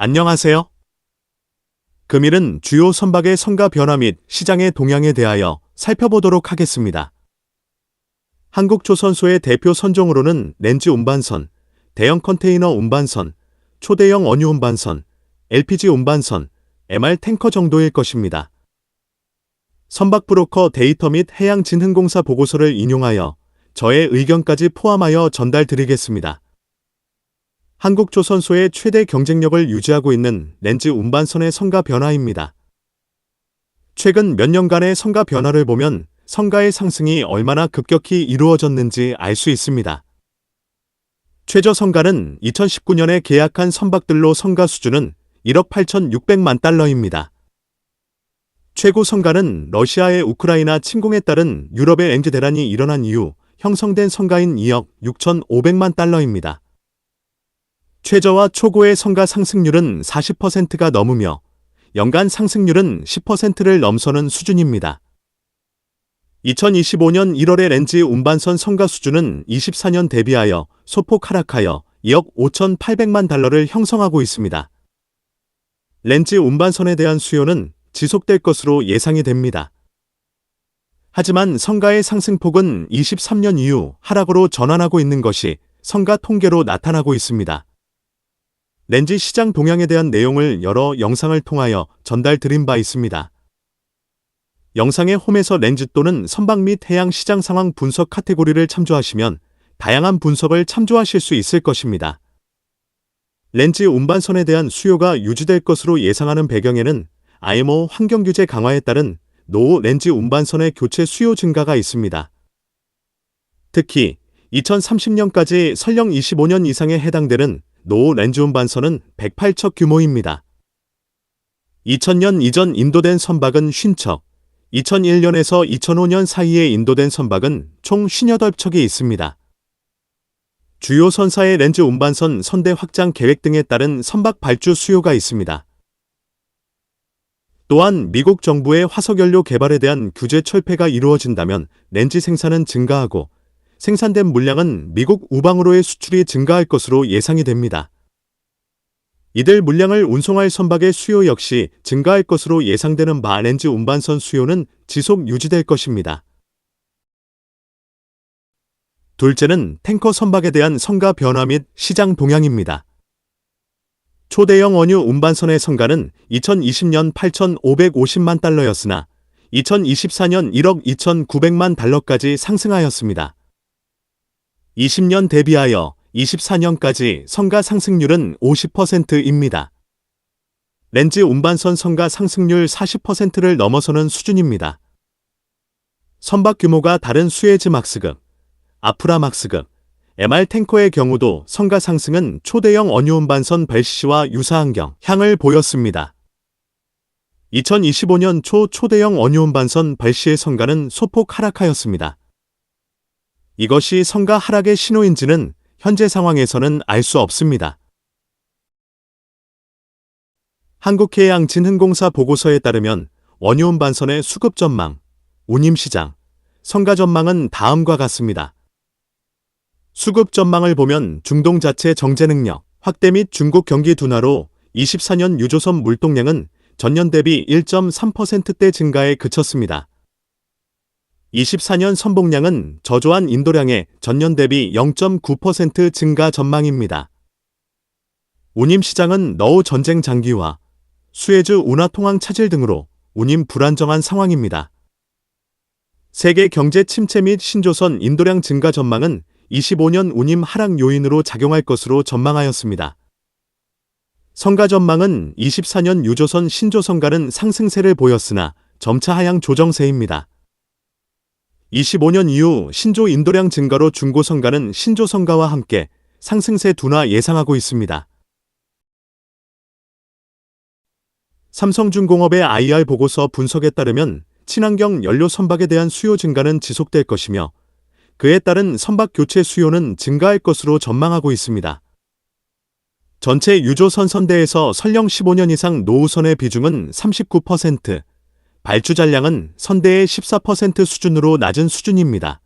안녕하세요. 금일은 주요 선박의 성가 변화 및 시장의 동향에 대하여 살펴보도록 하겠습니다. 한국조선소의 대표 선종으로는 렌즈 운반선, 대형 컨테이너 운반선, 초대형 원유 운반선, LPG 운반선, MR 탱커 정도일 것입니다. 선박 브로커 데이터 및 해양진흥공사 보고서를 인용하여 저의 의견까지 포함하여 전달드리겠습니다. 한국조선소의 최대 경쟁력을 유지하고 있는 렌즈 운반선의 성가 변화입니다. 최근 몇 년간의 성가 변화를 보면 성가의 상승이 얼마나 급격히 이루어졌는지 알 수 있습니다. 최저 성가는 2019년에 계약한 선박들로 성가 수준은 1억 8,600만 달러입니다. 최고 성가는 러시아의 우크라이나 침공에 따른 유럽의 엔지 대란이 일어난 이후 형성된 성가인 2억 6,500만 달러입니다. 최저와 초고의 성가 상승률은 40%가 넘으며 연간 상승률은 10%를 넘서는 수준입니다. 2025년 1월의 렌즈 운반선 성가 수준은 24년 대비하여 소폭 하락하여 2억 5,800만 달러를 형성하고 있습니다. 렌즈 운반선에 대한 수요는 지속될 것으로 예상이 됩니다. 하지만 성가의 상승폭은 23년 이후 하락으로 전환하고 있는 것이 성가 통계로 나타나고 있습니다. 렌즈 시장 동향에 대한 내용을 여러 영상을 통하여 전달드린 바 있습니다. 영상의 홈에서 렌즈 또는 선박 및 해양 시장 상황 분석 카테고리를 참조하시면 다양한 분석을 참조하실 수 있을 것입니다. 렌즈 운반선에 대한 수요가 유지될 것으로 예상하는 배경에는 IMO 환경규제 강화에 따른 노후 렌즈 운반선의 교체 수요 증가가 있습니다. 특히 2030년까지 설령 25년 이상에 해당되는 노후 렌즈 운반선은 108척 규모입니다. 2000년 이전 인도된 선박은 50척, 2001년에서 2005년 사이에 인도된 선박은 총 58척이 있습니다. 주요 선사의 렌즈 운반선 선대 확장 계획 등에 따른 선박 발주 수요가 있습니다. 또한 미국 정부의 화석연료 개발에 대한 규제 철폐가 이루어진다면 렌즈 생산은 증가하고 생산된 물량은 미국 우방으로의 수출이 증가할 것으로 예상이 됩니다. 이들 물량을 운송할 선박의 수요 역시 증가할 것으로 예상되는 바 렌즈 운반선 수요는 지속 유지될 것입니다. 둘째는 탱커 선박에 대한 성가 변화 및 시장 동향입니다. 초대형 원유 운반선의 성가는 2020년 8,550만 달러였으나 2024년 1억 2,900만 달러까지 상승하였습니다. 20년 대비하여 24년까지 성가 상승률은 50%입니다. 렌즈 운반선 성가 상승률 40%를 넘어서는 수준입니다. 선박 규모가 다른 수에즈 막스급, 아프라 막스급, MR 탱커의 경우도 성가 상승은 초대형 원유 운반선 벨시와 유사한 향을 보였습니다. 2025년 초 초대형 원유 운반선 벨시의 성가는 소폭 하락하였습니다. 이것이 성가 하락의 신호인지는 현재 상황에서는 알 수 없습니다. 한국해양진흥공사 보고서에 따르면 원유 운반선의 수급 전망, 운임시장, 성가 전망은 다음과 같습니다. 수급 전망을 보면 중동 자체 정제 능력 확대 및 중국 경기 둔화로 24년 유조선 물동량은 전년 대비 1.3%대 증가에 그쳤습니다. 24년 선봉량은 저조한 인도량의 전년 대비 0.9% 증가 전망입니다. 운임시장은 너우 전쟁 장기화, 수에즈 운하 통항 차질 등으로 운임 불안정한 상황입니다. 세계 경제 침체 및 신조선 인도량 증가 전망은 25년 운임 하락 요인으로 작용할 것으로 전망하였습니다. 성가 전망은 24년 유조선 신조선가는 상승세를 보였으나 점차 하향 조정세입니다. 25년 이후 신조 인도량 증가로 중고성가는 신조성가와 함께 상승세 둔화 예상하고 있습니다. 삼성중공업의 IR 보고서 분석에 따르면 친환경 연료 선박에 대한 수요 증가는 지속될 것이며 그에 따른 선박 교체 수요는 증가할 것으로 전망하고 있습니다. 전체 유조선 선대에서 설령 15년 이상 노후선의 비중은 39%, 발주 잔량은 선대의 14% 수준으로 낮은 수준입니다.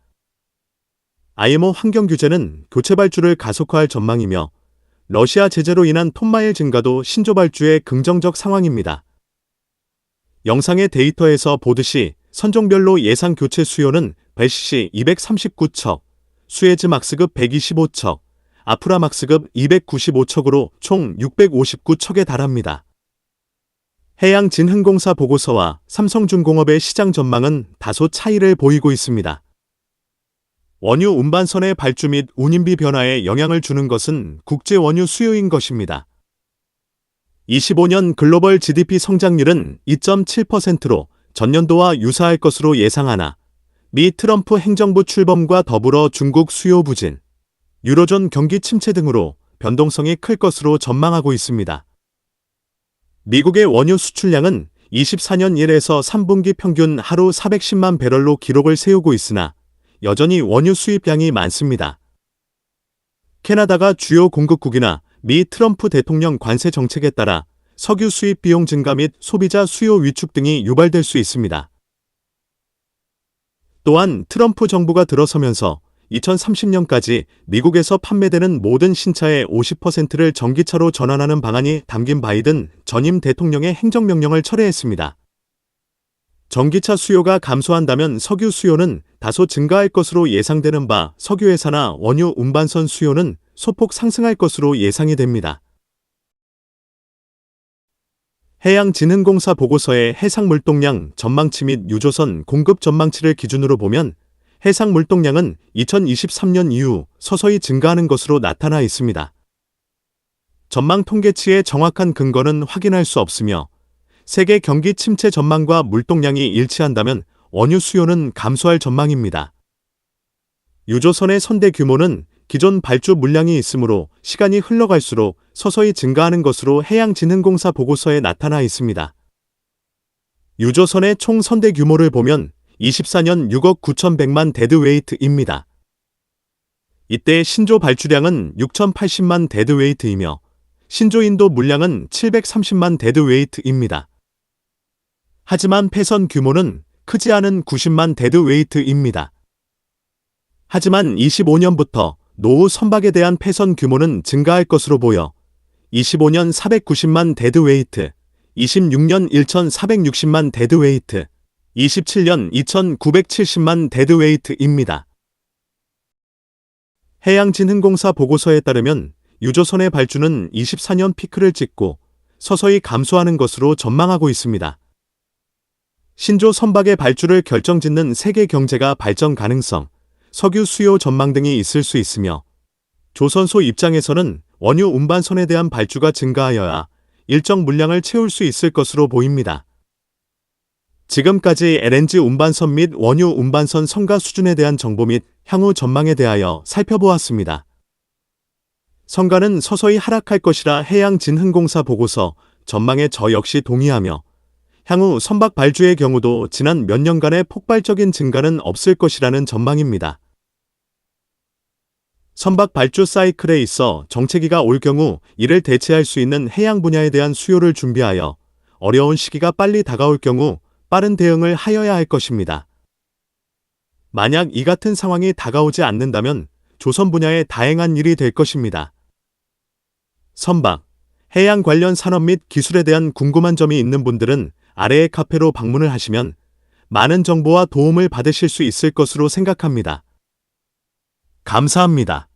IMO 환경규제는 교체 발주를 가속화할 전망이며 러시아 제재로 인한 톤마일 증가도 신조 발주의 긍정적 상황입니다. 영상의 데이터에서 보듯이 선종별로 예상 교체 수요는 벨시 239척, 수에즈막스급 125척, 아프라막스급 295척으로 총 659척에 달합니다. 해양진흥공사 보고서와 삼성중공업의 시장 전망은 다소 차이를 보이고 있습니다. 원유 운반선의 발주 및 운임비 변화에 영향을 주는 것은 국제 원유 수요인 것입니다. 25년 글로벌 GDP 성장률은 2.7%로 전년도와 유사할 것으로 예상하나 미 트럼프 행정부 출범과 더불어 중국 수요 부진, 유로존 경기 침체 등으로 변동성이 클 것으로 전망하고 있습니다. 미국의 원유 수출량은 24년 1에서 3분기 평균 하루 410만 배럴로 기록을 세우고 있으나 여전히 원유 수입량이 많습니다. 캐나다가 주요 공급국이나 미 트럼프 대통령 관세 정책에 따라 석유 수입 비용 증가 및 소비자 수요 위축 등이 유발될 수 있습니다. 또한 트럼프 정부가 들어서면서 2030년까지 미국에서 판매되는 모든 신차의 50%를 전기차로 전환하는 방안이 담긴 바이든 전임 대통령의 행정명령을 철회했습니다. 전기차 수요가 감소한다면 석유 수요는 다소 증가할 것으로 예상되는 바 석유회사나 원유 운반선 수요는 소폭 상승할 것으로 예상이 됩니다. 해양진흥공사 보고서의 해상물동량 전망치 및 유조선 공급 전망치를 기준으로 보면 해상물동량은 2023년 이후 서서히 증가하는 것으로 나타나 있습니다. 전망 통계치의 정확한 근거는 확인할 수 없으며 세계 경기 침체 전망과 물동량이 일치한다면 원유 수요는 감소할 전망입니다. 유조선의 선대 규모는 기존 발주 물량이 있으므로 시간이 흘러갈수록 서서히 증가하는 것으로 해양진흥공사 보고서에 나타나 있습니다. 유조선의 총 선대 규모를 보면 24년 6억 9,100만 데드웨이트입니다. 이때 신조 발주량은 6,080만 데드웨이트이며 신조 인도 물량은 730만 데드웨이트입니다. 하지만 폐선 규모는 크지 않은 90만 데드웨이트입니다. 하지만 25년부터 노후 선박에 대한 폐선 규모는 증가할 것으로 보여 25년 490만 데드웨이트, 26년 1,460만 데드웨이트, 27년 2,970만 데드웨이트입니다. 해양진흥공사 보고서에 따르면 유조선의 발주는 24년 피크를 찍고 서서히 감소하는 것으로 전망하고 있습니다. 신조 선박의 발주를 결정짓는 세계 경제가 발전 가능성, 석유 수요 전망 등이 있을 수 있으며 조선소 입장에서는 원유 운반선에 대한 발주가 증가하여야 일정 물량을 채울 수 있을 것으로 보입니다. 지금까지 LNG 운반선 및 원유 운반선 성가 수준에 대한 정보 및 향후 전망에 대하여 살펴보았습니다. 성가는 서서히 하락할 것이라 해양진흥공사 보고서 전망에 저 역시 동의하며 향후 선박 발주의 경우도 지난 몇 년간의 폭발적인 증가는 없을 것이라는 전망입니다. 선박 발주 사이클에 있어 정체기가 올 경우 이를 대체할 수 있는 해양 분야에 대한 수요를 준비하여 어려운 시기가 빨리 다가올 경우 빠른 대응을 하여야 할 것입니다. 만약 이 같은 상황이 다가오지 않는다면 조선 분야에 다행한 일이 될 것입니다. 선박, 해양 관련 산업 및 기술에 대한 궁금한 점이 있는 분들은 아래의 카페로 방문을 하시면 많은 정보와 도움을 받으실 수 있을 것으로 생각합니다. 감사합니다.